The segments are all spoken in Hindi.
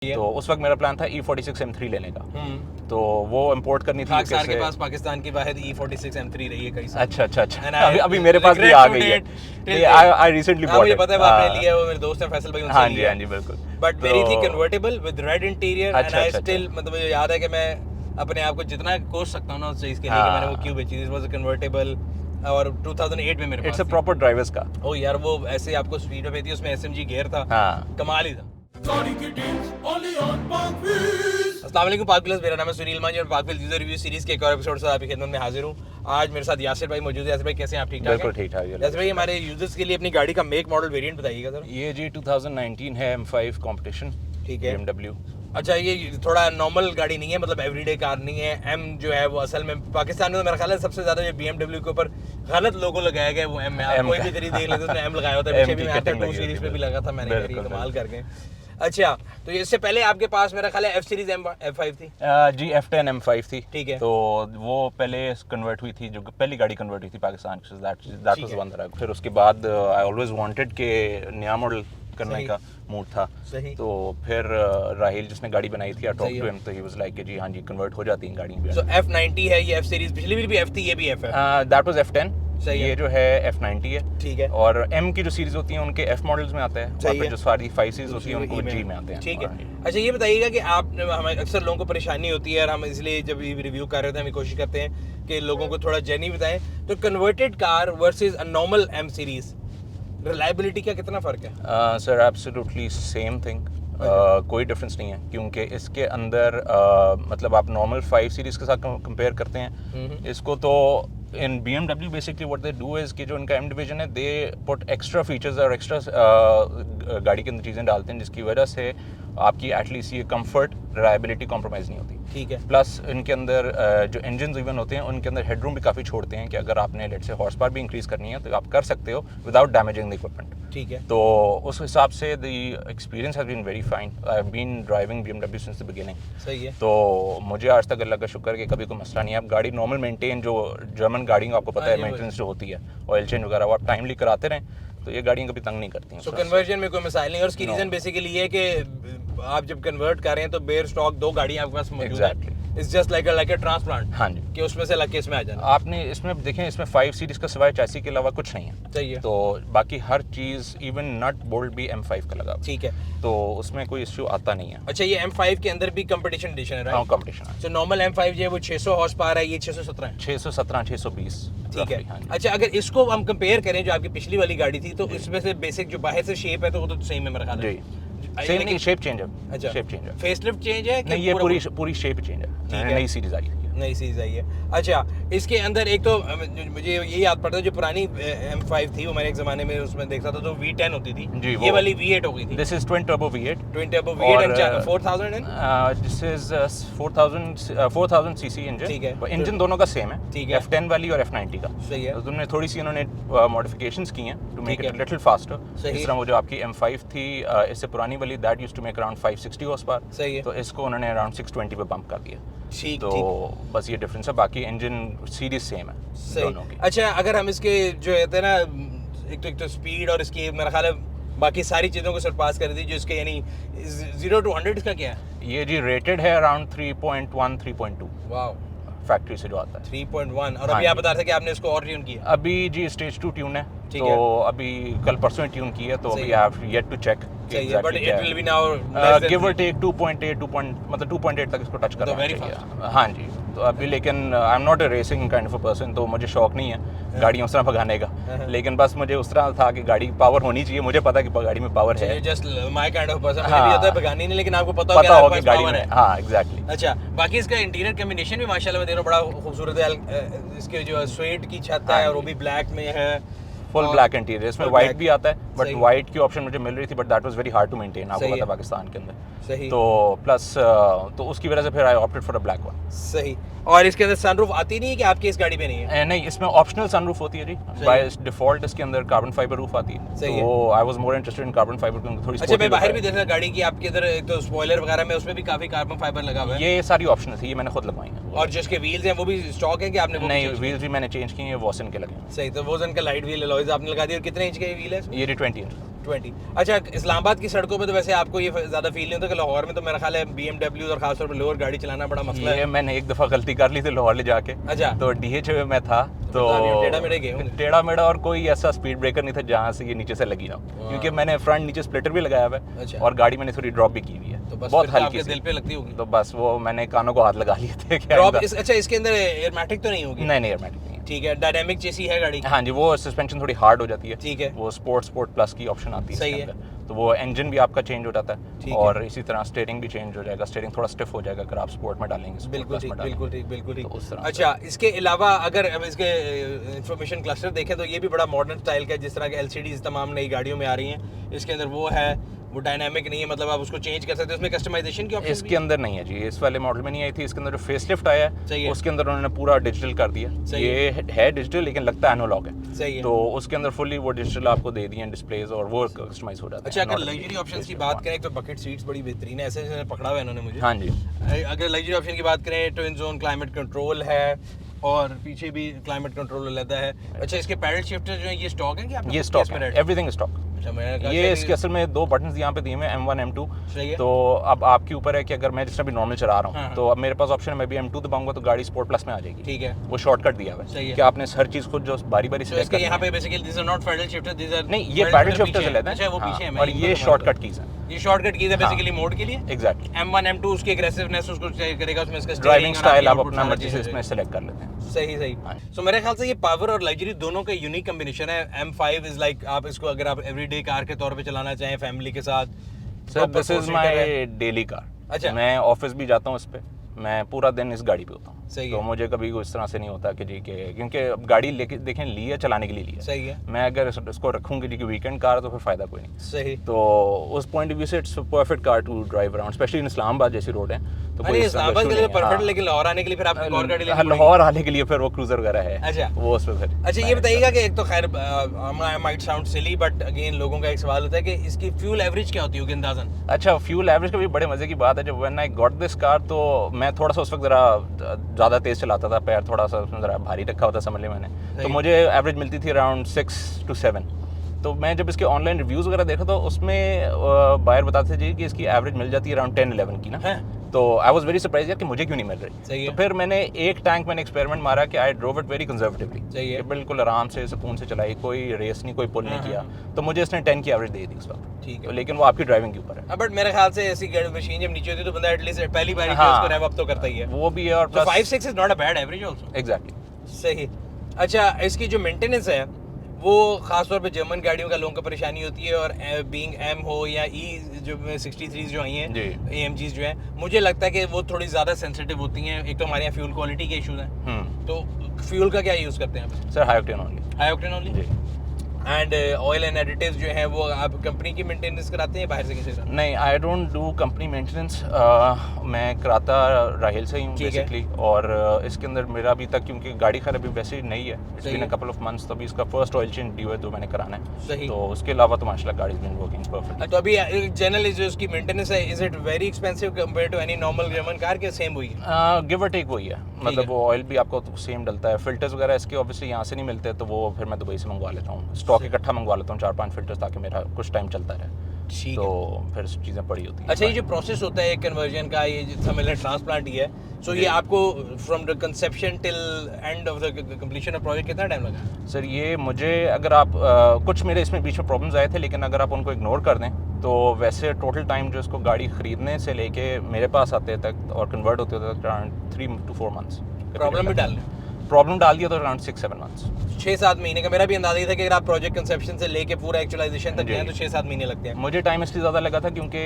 तो उस वक्त मेरा प्लान था E46 M3 लेने का, तो वो इंपोर्ट करनी थी खाकसार के पास पाकिस्तान की वाहिद E46 M3 रही है कई साल। अच्छा अभी मेरे पास भी आ गई है। आई रिसेंटली बॉट मुझे पता है आपने लिया है, वो मेरे दोस्त हैं फैसल भाई, उनसे लिया। हाँ जी बिल्कुल। बट मेरी थी convertible with red interior and I अच्छा। स्टिल, मतलब मुझे याद है कि मैं अपने आप को जितना कोस सकता हूँ ना उस चीज़ के लिए कि मैंने वो क्यों बेची। दिस वाज अ कन्वर्टेबल और 2008 में मेरे पास इट्स अ प्रॉपर ड्राइवर्स का। ओ यार, वो ऐसे आपको स्पीड पे थी, उसमें SMG गियर था, कमाल ही था। अस्सलाम वालेकुम पाक व्हील्स, मेरा नाम है सुनील मांझी और पाक व्हील्स यूजर रिव्यू सीरीज के एक और एपिसोड से आपकी खिदमत में हाजिर हूँ। आज मेरे साथ यासिर भाई मौजूद है। यासिर भाई कैसे हैं आप? ठीक ठाक? बिल्कुल ठीक ठाक। यासिर भाई हमारे यूजर्स के लिए अपनी गाड़ी का मेक मॉडल वेरिएंट बताइएगा सर। ये जी 2019 है M5 कंपटीशन, ठीक है। BMW। अच्छा, ये थोड़ा नॉर्मल गाड़ी नहीं है, मतलब एवरीडे कार नहीं है। M जो है वो असल में पाकिस्तान में तो मेरा ख्याल है सबसे ज्यादा जो BMW के ऊपर गलत लोगो लगाया गया है वो M है। आप कोई भी तरीके देख लेते उसने M लगाया होता है। पीछे भी मैं आपको 2 सीरीज पे भी लगा था मैंने, कमाल करके। अच्छा, तो इससे पहले आपके पास मेरा ख्याल है F सीरीज M5 थी जी F10 M5 थी। ठीक है। तो वो पहले कन्वर्ट हुई थी, जो पहली गाड़ी कन्वर्ट हुई थी पाकिस्तान से, दैट वाज वन दैट। फिर उसके बाद आई ऑलवेज वांटेड के नया मॉडल करने का मूड था। सही। तो फिर राहिल जिसने गाड़ी बनाई थी, आई टॉक टू हिम, तो ही वाज लाइक कि जी हाँ जी कन्वर्ट हो जाती हैं गाड़ियां। सो F90 है ये, F सीरीज पिछली भी F थी, ये भी F है। That was F10। सही है। ये जो है F90 है। ठीक है। और M की जो सीरीज होती हैं उनके F मॉडल्स में आता है, और फिर जो सारी 5 सीरीज होती हैं उनको G में आते हैं। ठीक है। अच्छा, ये बताइएगा कि आप, हमें अक्सर लोगों को परेशानी होती है और हम इसलिए जब रिव्यू कर रहे थे हम कोशिश करते हैं कि लोगों को थोड़ा जर्नी बताएं, तो converted car versus a normal M series reliability का कितना फर्क है? Sir absolutely same thing. कोई डिफरेंस नहीं है, क्योंकि इसके अंदर मतलब आप नॉर्मल 5 सीरीज के साथ कंपेयर करते हैं इसको, तो इन BMW basically what they do is कि जो इनका M डिवीजन है, दे पुट एक्स्ट्रा फीचर्स और एक्स्ट्रा गाड़ी के अंदर चीज़ें डालते हैं जिसकी वजह से आपकी एटलीस्ट ये कंफर्ट रिलायबिलिटी कॉम्प्रोमाइज़ नहीं होती। ठीक है। प्लस इनके अंदर जो इंजन इवन होते हैं उनके अंदर हेडरूम भी काफ़ी छोड़ते हैं कि अगर आपने लेट से हॉर्स पावर भी इंक्रीज करनी है तो आप कर सकते हो विदाउट डैमेजिंग द इक्विपमेंट। ठीक है। तो उस हिसाब से the experience has been very fine. I have been driving BMW since the beginning. सही है। तो मुझे आज तक अल्लाह का शुक्र कि कभी कोई मसला नहीं है। आप गाड़ी नॉर्मल मेंटेन, जो जर्मन गाड़ियों आपको पता है मेंटेनेंस जो होती है, ऑयल चेंज वगैरह, वो आप टाइमली कराते रहें तो ये गाड़ियाँ कभी तंग नहीं करती हैं। सो कन्वर्जन में कोई मसाइल नहीं, और उसकी रीजन बेसिकली ये है कि आप जब कन्वर्ट कर रहे हैं तो बेयर स्टॉक 2 गाड़ियां आपके पास मौजूद है। It's just like a transplant. हाँ जी, कि उसमें से लग के इसमें आ जाना। आपने इसमें देखें, इसमें 5 सीरीज का सिवाय चैसी के अलावा कुछ नहीं है। सही है। तो बाकी हर चीज़, इवन नट बोल्ट भी M5 का लगा। ठीक है। तो उसमें कोई इश्यू आता नहीं है। अच्छा, ये M5 के अंदर भी कंपटीशन एडिशन है, हाँ, राइट? कंपटीशन है। सो नॉर्मल M5 जो है वो 600 हॉर्स पावर है, ये 617 है। 617 620। ठीक है। अच्छा, अगर इसको हम कंपेयर करें जो आपकी पिछली वाली गाड़ी थी, तो इसमें से बेसिक जो बाहर से शेप है तो वो तो सेम है मेरा ख्याल है। सेम नहीं, शेप चेंज है। अच्छा, शेप चेंज है, फेसलिफ्ट चेंज है कि नहीं, ये पूरी शेप चेंज है, नई सीरीज आई है। नई सीरीज आई है। अच्छा, इसके अंदर एक तो मुझे ये याद पड़ता है, जो पुरानी M5 थी वो मैंने एक ज़माने में उसमें देखा था तो V10 होती थी जी, ये वाली V8 हो गई थी। This is twin turbo V8 and 4000 and this is 4000 CC engine. ठीक है। इंजन दोनों का सेम है। ठीक है। F10 वाली और F90 का। सही है। तो तुमने थोड़ी सी इन्होंने मॉडिफिकेशंस की हैं to make it little faster. इस तरह वो जो आपकी M5 थी इससे पुरानी वाली, that used to make around 560 horse power. सही है। तो इसको उन्होंने अराउंड 620 पे बम्प कर दिया। ठीक। तो बस ये डिफरेंस है, बाकी इंजन सीरीज सेम है दोनों की। अच्छा, अगर हम इसके जो कहते हैं ना, एक तो स्पीड और इसकी मेरा ख्याल है बाकी सारी चीज़ों को सरपास कर दी, जो इसके यानी 0 to 100 इसका क्या है? ये जी रेटेड है अराउंड 3.1 3.2 वाओ, फैक्ट्री से जो आता है 3.1। और अभी आप बता रहे थे कि आपने इसको और ट्यून किया? अभी जी स्टेज 2 ट्यून है। ठीक तो है। अभी कल परसों ट्यून की है, तो अभी I have yet to check. सही है, but it will be now give or take 2.8 तक इसको टच करना चाहिए। हाँ जी, तो अभी लेकिन I am not a racing kind of a person, तो मुझे शौक नहीं है गाड़ियाँ उस तरह भगाने का, लेकिन बस मुझे उस तरह था कि गाड़ी पावर होनी चाहिए। मुझे पता कि गाड़ी में पावर है। Just my kind of person, मुझे भी आता है भगानी नहीं, लेकिन आपको पता हो कि गाड़ी में। हाँ, एग्जैक्टली। अच्छा, बाकी इसका इंटीरियर कॉम्बिनेशन भी माशाल्लाह मैं देख रहा हूं बड़ा खूबसूरत है। इसके जो स्वेट की छत है और वो भी ब्लैक में है, फुल ब्लैक इंटीरियर। इसमें वाइट भी आता है, बट वाइट की ऑप्शन मुझे मिल रही थी, but that was very hard to maintain, आपको पता है पाकिस्तान के अंदर। सही। तो प्लस तो उसकी वजह से फिर I opted for a black one. सही। और इसके अंदर सनरूफ आती नहीं है कि आपकी इस गाड़ी पे नहीं है? नहीं, इसमें ऑप्शनल सनरूफ होती है जी। बाय डिफॉल्ट इसके अंदर कार्बन फाइबर रूफ आती है। तो I was more interested in carbon fibre क्योंकि थोड़ी। अच्छा, मैं बाहर भी देखा गाड़ी की आपके इधर एक तो स्पॉइलर वगैरह में उसमें भी काफी कार्बन फाइबर लगा हुआ है। ये सारी ऑप्शनल थी, ये मैंने खुद लगवाई है। और जो इसके व्हील्स हैं वो भी स्टॉक है कि आपने? नहीं, व्हील्स भी मैंने चेंज किए हैं, वॉसन के लगे हैं। सही। तो वॉसन का लाइट व्हील अलॉयज आपने लगा दिया। और कितने इंच के व्हील है? ये 20 इंच। 20। अच्छा, इस्लामाबाद की सड़कों पे तो वैसे आपको ये ज़्यादा फील नहीं होता कि लाहौर में तो मेरा ख्याल है BMW और खासतौर पर लोअर गाड़ी चलाना बड़ा मसला ये है। मैंने एक दफ़ा गलती कर ली थी लाहौर ले जाके। अच्छा। तो DH में था तो टेढ़ा मेढ़े गए होंगे। टेढ़ा मेढ़ा, और कोई ऐसा स्पीड ब्रेकर नहीं था जहाँ से ये नीचे से लगी ना हो, क्योंकि मैंने फ्रंट नीचे स्प्लिटर भी लगाया हुआ है अच्छा। और गाड़ी मैंने थोड़ी ड्रॉप भी की हुई है, तो बस बहुत फिर तो हल्की आपके सी। दिल पे लगती होगी। तो बस वो मैंने कानों को हाथ लगा लिए थे कि ड्रॉप आइंदा- अच्छा, इसके अंदर एयरमैटिक तो नहीं होगी? नहीं एयरमैटिक नहीं है। ठीक है, डायनामिक चेसी है गाड़ी? हाँ जी, वो सस्पेंशन थोड़ी हार्ड हो जाती है। ठीक है। वो स्पोर्ट प्लस की ऑप्शन आती है सही इसके है। अंदर। तो वो इंजन भी आपका चेंज हो जाता ठीक है है। और इसी तरह स्टीयरिंग भी चेंज हो जाएगा। स्टीयरिंग थोड़ा स्टिफ हो जाएगा अगर आप स्पोर्ट में डालेंगे, स्पोर्ट बिल्कुल प्लस ठीक, में डालेंगे। बिल्कुल ठीक, बिल्कुल ठीक। तो उस तरह अच्छा, इसके अलावा अगर अब इसके इंफॉर्मेशन क्लस्टर देखें तो ये भी बड़ा मॉडर्न स्टाइल का है, जिस तरह के LCDs तमाम नई गाड़ियों में आ रही हैं। इसके अंदर वो है, वो डायनामिक नहीं है, मतलब आप उसको चेंज कर सकते हो, उसमें कस्टमाइजेशन की ऑप्शन इसके अंदर नहीं है जी, इस वाले मॉडल में नहीं आई थी। इसके अंदर जो फेसलिफ्ट आया सही है है। उसके अंदर उन्होंने पूरा डिजिटल कर दिया। सही ये है डिजिटल लेकिन लगता है एनालॉग है। सही है। तो उसके अंदर फुल्ली वो डिजिटल आपको दे दिए डिस्प्लेज और वो कस्टमाइज हो जाता है। अच्छा, अगर Not a लग्जरी ऑप्शंस की बात करें तो बकेट सीट्स बड़ी बेहतरीन है, ऐसे ऐसे पकड़ा हुआ है इन्होंने मुझे। हाँ जी, अगर लग्जरी ऑप्शन की बात करें, ट्विन जोन क्लाइमेट कंट्रोल है और पीछे भी क्लाइमेट कंट्रोल अलग है। अच्छा, इसके पैडल शिफ्टर जो है ये स्टॉक है कि आपने ये खुद स्टॉक केस में है, रेड? Everything stock. अच्छा, मैंने कहा ये कि- इसके असल में दो बटन्स यहाँ पे दिए हुए हैं, M1 M2। सही है। तो अब आपके ऊपर है कि अगर मैं जिस तरह भी नॉर्मल चला रहा हाँ, हूँ हाँ। तो अब मेरे पास ऑप्शन है, मैं भी M2 दबाऊंगा तो गाड़ी स्पोर्ट प्लस में आ जाएगी। ठीक है। वो शॉर्टकट दिया हुआ सही है। कि आपने हर चीज़ खुद जो बारी बारी तो सिलेक्ट इसके करनी यहाँ है। पे basically this are not paddle shifter, this are नहीं, ये पैडल शिफ्टर से लेते अच्छा, हैं। वो पीछे है। हाँ, मैं और यहीं ये पर घुमा शॉर्टकट देता कीज हैं। हूँ। ये शॉर्टकट कीज है हाँ। बेसिकली मोड के लिए। एग्जैक्टली। M1 M2 उसकी एग्रेसिवनेस उसको चेक करेगा, उसमें इसका ड्राइविंग स्टाइल आप output अपना सारा मर्जी से चीज़ इसमें सेलेक्ट कर लेते हैं। सही सही। हाँ। सो मेरे ख्याल से ये पावर और लग्जरी दोनों का यूनिक कॉम्बिनेशन है। M5 इज लाइक आप इसको अगर आप एवरीडे कार के तौर पे चलाना चाहें फैमिली के साथ, sir proper this is four-seater है। My daily car. अच्छा। मैं ऑफिस भी जाता हूँ इस पे, मैं पूरा दिन इस गाड़ी पे होता हूँ। सही तो है। मुझे कभी इस तरह से नहीं होता कि जी के, क्योंकि अब गाड़ी लेके देखें ली है, चलाने के लिए ली है। सही है। मैं अगर इसको रखूँगी जी कि वीकेंड कार है तो फिर फ़ायदा कोई नहीं। सही। तो उस पॉइंट ऑफ व्यू से it's perfect car to drive around, specially in Islamabad जैसी रोड है तो अरे इस तरह का इस्लामाबाद के issue लिए नहीं है। परफेक्ट, हाँ। लेकिन लाहौर आने के लिए फिर आपको एक और गाड़ी लेनी हाँ, पड़ेगी। लाहौर आने के लिए फिर वो क्रूजर वगैरह है। अच्छा। वो उस पे फिर अच्छा, ये बताइएगा कि एक तो खैर I might sound silly, but again लोगों का एक सवाल होता है कि इसकी फ्यूल एवरेज क्या होती होगी अंदाजन? अच्छा, फ्यूल एवरेज का भी बड़े मजे की बात है। जब when I got this car तो मैं थोड़ा सा उस वक्त ज़रा ज़्यादा तेज़ चलाता था, पैर थोड़ा सा उसमें ज़रा भारी रखा होता समझ लिया मैंने। तो सही। मुझे एवरेज मिलती थी अराउंड 6 to 7। तो मैं जब इसके ऑनलाइन रिव्यूज़ वगैरह देखा तो उसमें बायर बताते थे जी कि इसकी एवरेज मिल जाती है अराउंड 10-11 की ना। हैं? तो आई वाज वेरी सरप्राइज यार कि मुझे क्यों नहीं मिल रही। सही है। तो फिर मैंने एक टैंक मैंने एक्सपेरिमेंट मारा कि I drove it very conservatively. सही है। बिल्कुल आराम से सुकून से चलाई, कोई रेस नहीं, कोई पुल नहीं हाँ, किया। हाँ। तो मुझे इसने 10 की एवरेज दे दी उस वक्त। ठीक है। तो लेकिन वो आपकी ड्राइविंग के ऊपर है। बट मेरे ख्याल से ऐसी गाड़ी मशीन जब नीचे होती है तो बंदा एटलीस्ट पहली बार हाँ। उसको रैप अप तो करता ही है। वो भी है और तो plus 5-6 is not a bad average also. Exactly. सही। अच्छा, इसकी जो मेंटेनेंस है वो खासतौर पे जर्मन गाड़ियों का लोगों को परेशानी होती है, और बीइंग M हो या E जो 63 जो आई हैं जी। AMGs जो हैं, मुझे लगता है कि वो थोड़ी ज़्यादा सेंसिटिव होती हैं। एक तो हमारे यहाँ फ्यूल क्वालिटी के इश्यूज हैं, तो फ्यूल का क्या यूज़ करते हैं आप? Sir high octane only. High octane only. जी। एंड ऑयल एंड एडिटिव्स जो हैं वो आप कंपनी की मेंटेनेंस कराते हैं बाहर से किसी से? नहीं, I don't do company maintenance. मैं कराता राहिल से ही हूँ ठीक है। बेसिकली। और इसके अंदर मेरा अभी तक, क्योंकि गाड़ी खैर अभी वैसे ही नई है, इट्स सही बीन अ है। कपल ऑफ मंथ्स, तो अभी इसका फर्स्ट ऑयल चेंज ड्यू है जो मैंने कराना है। सही। तो उसके अलावा तो माशाल्लाह गाड़ी इज बीन वर्किंग परफेक्टली। तो अभी जनरली जो उसकी मेंटेनेंस है, is it very expensive compare to any normal German car के सेम हुई है? गिव और टेक वही है, मतलब वो ऑयल भी आपको सेम डलता है। फिल्टर्स वगैरह इसके ऑब्वियसली यहाँ से नहीं मिलते, तो वो फिर मैं दुबई से मंगवा लेता हूँ। स्टॉक इकट्ठा मंगवा लेता हूँ 4-5 फिल्टर्स, ताकि मेरा कुछ टाइम चलता रहे। ठीक तो है। फिर चीज़ें पड़ी होती हैं। अच्छा, ये जो प्रोसेस होता है कन्वर्जन का, ये समझ लें ट्रांसप्लांट ही है, सो ये आपको from the conception till end of the completion of project कितना टाइम लगा? सर ये मुझे, अगर आप कुछ मेरे इसमें बीच में प्रॉब्लम्स आए थे, लेकिन अगर आप उनको इग्नोर कर दें तो वैसे टोटल टाइम जो इसको गाड़ी ख़रीदने से लेके मेरे पास आते तक और कन्वर्ट होते तक अराउंड 3 to 4 months। प्रॉब्लम भी डाल लें? प्रॉब्लम डाल दिया तो अराउंड 6-7 months। 6-7 महीने का मेरा भी अंदाजा ही था कि अगर आप प्रोजेक्ट कंसेप्शन से लेके पूरा एक्चुअलाइजेशन तक जी। गए तो 6-7 महीने लगते हैं। मुझे टाइम इसलिए ज़्यादा लगा था क्योंकि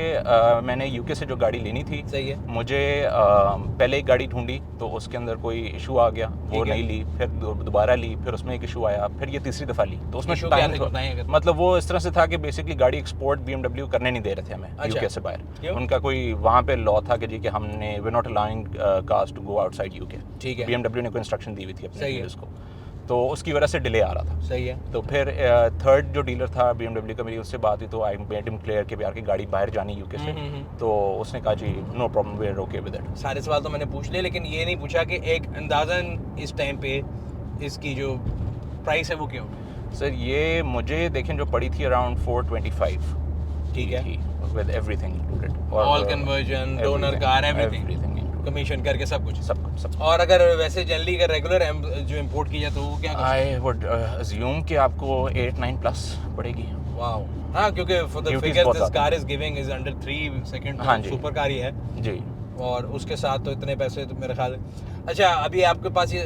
मैंने यूके से जो गाड़ी लेनी थी, सही है। मुझे पहले एक गाड़ी ढूंढी तो उसके अंदर कोई इशू आ गया, वो ठीक है। नहीं ली, फिर दोबारा ली, फिर उसमें एक इशू आया, फिर ये तीसरी दफ़ा ली। तो उसमें Issue क्या टाइम थे, बताएं अगर। मतलब वो इस तरह से था कि बेसिकली गाड़ी एक्सपोर्ट BMW करने नहीं दे रहे थे हमें अच्छा। यूके से क्यों? बाहर। उनका कोई वहाँ पे लॉ था कि जी कि हमने we not allowing cars to go outside UK. ठीक है। BMW ने कोई इंस्ट्रक्शन दी हुई थी अपने सही है। डीलर्स को, तो उसकी वजह से डिले आ रहा था। सही है। तो फिर थर्ड जो डीलर था BMW का, मेरी उससे बात हुई तो आई मेड हिम क्लियर कि यार की गाड़ी बाहर जानी यूके से। तो उसने कहा जी no problem, we are okay with it. सारे सवाल तो मैंने पूछ लिए, लेकिन ये नहीं पूछा कि एक अंदाजन इस टाइम पे इसकी जो प्राइस है वो क्या होगी? सर ये मुझे देखें जो पड़ी थी अराउंड 425 ठीक है with everything included all conversion donor car everything commission करके सब कुछ सब और अगर वैसे जनरली अगर रेगुलर जो इंपोर्ट की जाए तो वो क्या आई वुड अज्यूम कि आपको 8-9 प्लस पड़ेगी वाओ हाँ क्योंकि for the figure this car is giving is under 3 second हाँ जी। सुपर कार ही है जी और उसके साथ तो इतने पैसे तो मेरे ख्याल अच्छा अभी आपके पास ये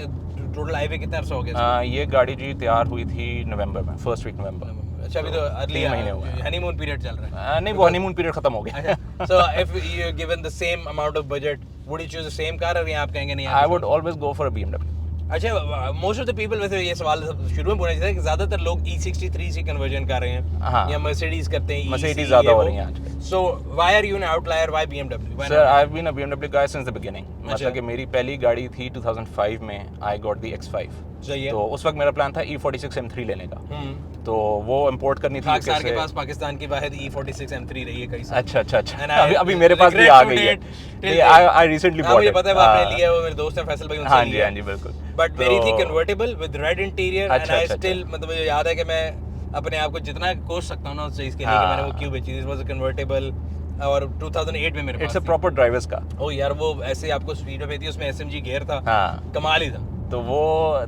टोटल हाईवे कितना अर्सा हो गया ये गाड़ी जी तैयार हुई थी नवंबर में फर्स्ट वीक नवंबर अच्छा अभी तो अर्ली 3 महीने हुए हनीमून पीरियड चल रहा है नहीं वो हनीमून पीरियड खत्म हो गया so if you given the same amount of budget would you choose the same car और ये आप कहेंगे नहीं I would always go for a BMW अच्छा मोस्ट ऑफ द पीपल वैसे ये सवाल शुरू में पूछना चाहिए कि ज्यादातर लोग E63 से कन्वर्जन कर रहे हैं हाँ। या मर्सिडीज करते हैं Mercedes ज़्यादा हो रही हैं आजकल। So why are you an outlier why BMW sir I have been a BMW guy since the beginning मतलब कि मेरी पहली गाड़ी थी 2005 में आई गॉट दी X5 सही है तो उस वक्त मेरा प्लान था E46 M3 लेने का तो वो इंपोर्ट करनी थी खाकसार के पास पाकिस्तान की वाहिद E46 M3 रही है कई साल अच्छा अभी मेरे पास भी आ गई है आई रिसेंटली बॉट मुझे पता है आपने लिया है वो मेरे दोस्त हैं फैसल भाई उनसे लिया हाँ जी बिल्कुल बट मेरी थी convertible with red interior and I अच्छा। स्टिल मतलब मुझे याद है कि मैं अपने आप को जितना कोस सकता हूं ना उस चीज के लिए कि मैंने वो क्यों बेची दिस वाज अ कन्वर्टेबल और 2008 में मेरे पास इट्स अ प्रॉपर ड्राइवर्स का ओ यार वो ऐसे आपको स्पीड पे थी उसमें SMG गियर था हाँ कमाल ही था तो वो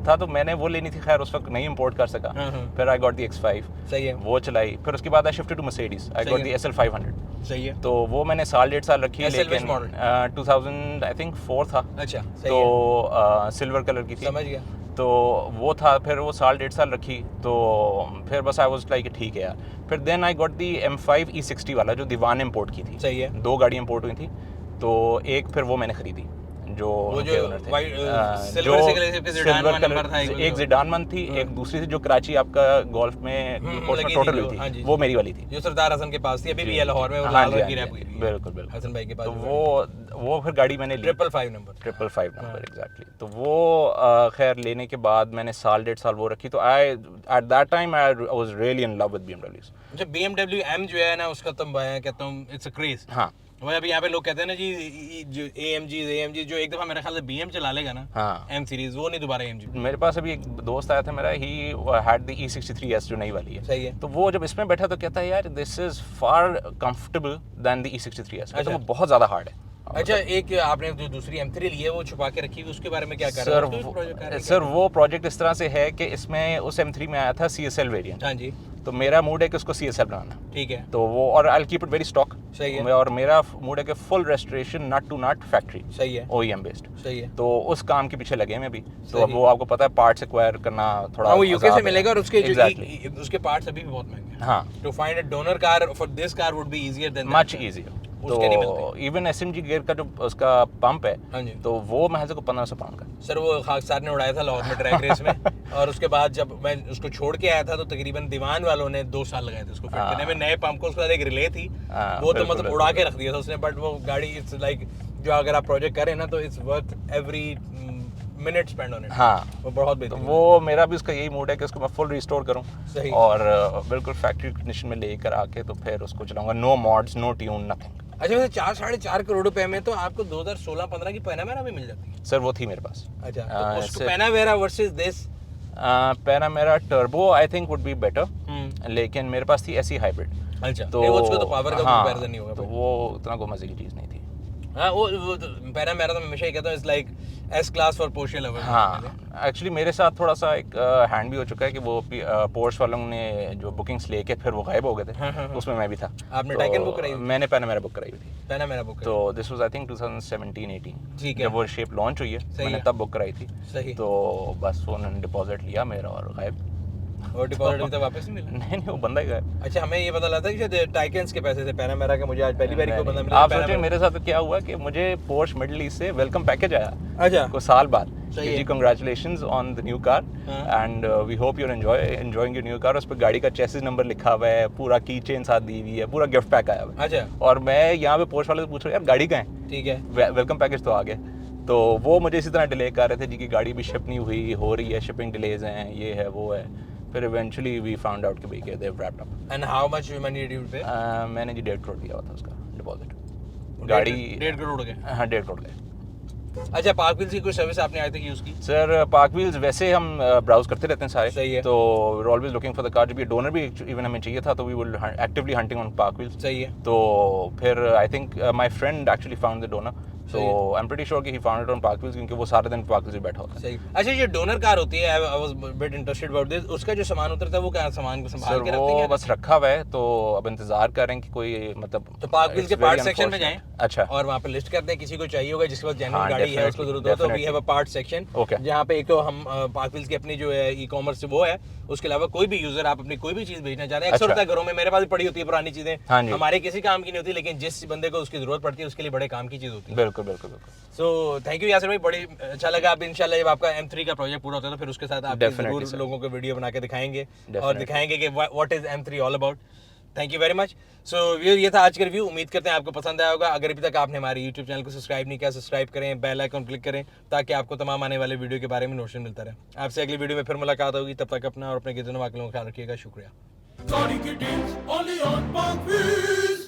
था तो मैंने वो लेनी थी खैर उस वक्त नहीं इंपोर्ट कर सका फिर आई गॉट दी X5 सही है वो चलाई फिर उसके बाद I shifted to Mercedes I got the SL500 सही है तो वो मैंने साल 1.5 साल रखी SL which model? 2000 I think 4 था अच्छा सही तो है सिल्वर कलर की थी समझ गया तो वो था फिर वो साल 1.5 साल रखी तो फिर बस आई वाज लाइक ठीक है यार फिर then I got the M5 E60 वाला जो दीवान इंपोर्ट की थी सही है 2 गाड़ी इंपोर्ट हुई थी तो एक फिर वो मैंने खरीदी जो वो जो ओनर थे सिल्वर से कलर सिल्वर नंबर था एक जिडान वन थी एक दूसरी थी जो कराची आपका गोल्फ में टोटल हुई थी वो मेरी वाली थी जो सरदार हसन के पास थी अभी भी है लाहौर में वो हाँ लाल जी रंग की रैप हुई है बिल्कुल हसन भाई के पास तो वो फिर गाड़ी मैंने ली 555 नंबर 555 नंबर एग्जैक्टली तो वो खैर लेने के बाद मैंने साल 1.5 साल वो रखी तो I at that time I was really in love with BMWs अच्छा BMW M जो है ना उसका तो मैं कहता हूँ इट्स अ क्रेज हाँ वही अभी यहाँ पे लोग कहते हैं ना जी जो AMG जो एक दफा मेरे ख्याल से BM चला लेगा ना हाँ M सीरीज वो नहीं दोबारा AMG मेरे पास अभी एक दोस्त आया था मेरा ही हैड द E63S जो नई वाली है सही है तो वो जब इसमें बैठा तो कहता है यार this is far comfortable than the E63S तो वो बहुत ज़्यादा हार्ड है अच्छा एक आपने जो दूसरी M3 ली है वो छुपा के रखी है उसके बारे में क्या कर रहे हो सर वो प्रोजेक्ट इस तरह से है कि इसमें उस M3 में आया था CSL वेरिएंट हाँ जी तो मेरा मूड है कि उसको CSL बनाना ठीक है तो वो और I keep it very stock सही है और मेरा मूड है कि full restoration nut to nut factory सही है OEM बेस्ड सही है तो उस काम के पीछे लगे हैं अभी तो अब वो आपको पता है पार्ट्स एक्वायर करना थोड़ा वो यूके से मिलेगा और उसके exactly. उसके पार्ट्स अभी भी बहुत महंगे हैं हाँ to find a donor car for this car would be easier than much easier तो इवन SMG गियर का जो उसका पंप है हाँ जी तो वो महज को 1500 पाउंड का सर वो खाकसार ने उड़ाया था लाहौर में ट्रैक रेस में और उसके बाद जब मैं उसको छोड़ के आया था तो तकरीबन दीवान वालों ने 2 साल लगाए थे उसको फिट करने में नए पंप को उसके बाद एक रिले थी वो तो मतलब उड़ा के रख दिया था उसने बट वो गाड़ी इट्स लाइक जो अगर आप प्रोजेक्ट करें ना तो it's worth every minute spend on it हाँ वो बहुत तो बेहतर वो मेरा भी उसका यही मूड है कि उसको मैं फुल रिस्टोर करूं सही और बिल्कुल फैक्ट्री कंडीशन में लेकर आके तो फिर उसको चलाऊंगा no mods no tune nothing अच्छा वैसे 4-4.5 करोड़ रुपए में तो आपको 2016-15 की पैनामेरा भी मिल जाती है सर वो थी मेरे पास अच्छा तो उसको Panamera versus this Panamera turbo I think would be better लेकिन मेरे पास थी ऐसी हाइब्रिड अच्छा तो उसको तो पावर का कंपैरिजन नहीं होगा तो वो उतना कोई मजे की चीज़ नहीं थी हाँ वो पैनामेरा तो मैं हमेशा ही कहता हूँ it's like S class for Porsche lovers हाँ एक्चुअली मेरे साथ थोड़ा सा एक हैंड भी हो चुका है कि वो पोर्श वालों ने जो बुकिंग्स लेके फिर वो गायब हो गए थे उसमें मैं भी था आपने टाइकन बुक कराई मैंने पैनामेरा बुक कराई हुई थी पैनामेरा बुक तो दिस वाज आई थिंक 2017-18 ठीक है जब वो शेप लॉन्च हुई है मैंने तब बुक कराई थी सही तो बस वो उन्होंने डिपॉजिट लिया मेरा और गायब और डिपॉजिट भी तो वापस नहीं मिला नहीं वो बंदा ही गया अच्छा हमें ये पता लगा था कि टाइकन्स के पैसे से पैनामेरा के मुझे आज पहली बार को बंदा मिला आप सोचिए मेरे साथ क्या हुआ कि मुझे पोर्श मिडिल ईस्ट से वेलकम पैकेज आया अच्छा कुछ साल बाद जी congratulations on the new car and we hope you are enjoying your new car उस पर गाड़ी का चेसिस नंबर लिखा हुआ है पूरा की चेन साथ दी हुई है पूरा गिफ्ट पैक आया हुआ है अच्छा और मैं यहाँ पे पोर्श वाले से पूछ रहा हूँ यार गाड़ी कहाँ है ठीक है वेलकम पैकेज तो आ गया तो वो मुझे इसी तरह डिले कर रहे थे जी की गाड़ी भी शिप नहीं हुई हो रही है शिपिंग डिलेज हैं ये है वो है फिर इवेंचुअली वी फाउंड आउट कि भाई they have wrapped up and how much money did you पे मैंने जी 1.5 करोड़ दिया हुआ था उसका डिपॉजिट गाड़ी 1.5 करोड़ के हाँ 1.5 करोड़ गए अच्छा, पार्क व्हील्स की कोई सर्विस आपने आज तक यूज़ की? सर पार्क व्हील्स वैसे हम ब्राउज करते रहते हैं सारे, सही है। तो we always looking for the car. जब ये डोनर भी इवन हमें चाहिए था तो we will actively hunting on park wheels. सही है। तो फिर I think my friend actually found the donor, so I am pretty sure कि he found it on park wheels, क्योंकि वो सारे दिन पार्क व्हील्स में बैठा होता है। सही। अच्छा, ये डोनर कार होती है, I was bit interested about this, उसका जो सामान उतरता है वो क्या सामान को संभाल सर के रखते हैं? वो बस रखा हुआ है, तो अब इंतजार कर रहे हैं कि कोई मतलब तो पार्क व्हील्स के it's very पार्ट सेक्शन में जाएं, unfortunate। अच्छा, और वहाँ पे लिस्ट करते हैं, किसी को चाहिए होगा जिसके पास जेन्युइन हाँ, गाड़ी है, उसको जरूरत हो तो we definitely, have a part section, Okay। जहाँ पे एक तो हम पार्क व्हील्स की अपनी जो है ई कॉमर्स वो है, उसके अलावा कोई भी यूजर आप अपनी कोई भी चीज भेजना चाह रहे हैं, अक्सर अच्छा। होता है घरों में, मेरे पास भी पड़ी होती है पुरानी चीजें, हाँ जी। हमारे किसी काम की नहीं होती, लेकिन जिस बंदे को उसकी जरूरत पड़ती है उसके लिए बड़े काम की चीज होती है। बिल्कुल बिल्कुल बिल्कुल। सो थैंक यू यासिर भाई, बड़ी अच्छा लगा। अब इंशाल्लाह जब आपका M3 का प्रोजेक्ट पूरा होता है तो फिर उसके साथ आप Definitely, जरूर sir। लोगों को वीडियो बना के दिखाएंगे और Definitely। दिखाएंगे कि what is M3 all about. Thank you very much. So ये था आज का रिव्यू, उम्मीद करते हैं आपको पसंद आया होगा। अगर अभी तक आपने हमारे यूट्यूब चैनल को सब्सक्राइब नहीं किया, सब्सक्राइब करें, बेल आइकन क्लिक करें, ताकि आपको तमाम आने वाले वीडियो के बारे में नोटिफिकेशन मिलता रहे। आपसे अगली वीडियो में फिर मुलाकात होगी, तब तक अपना और अपने गिरजनों का ख्याल रखिएगा। शुक्रिया। Gotta get in, only on Park Wheels.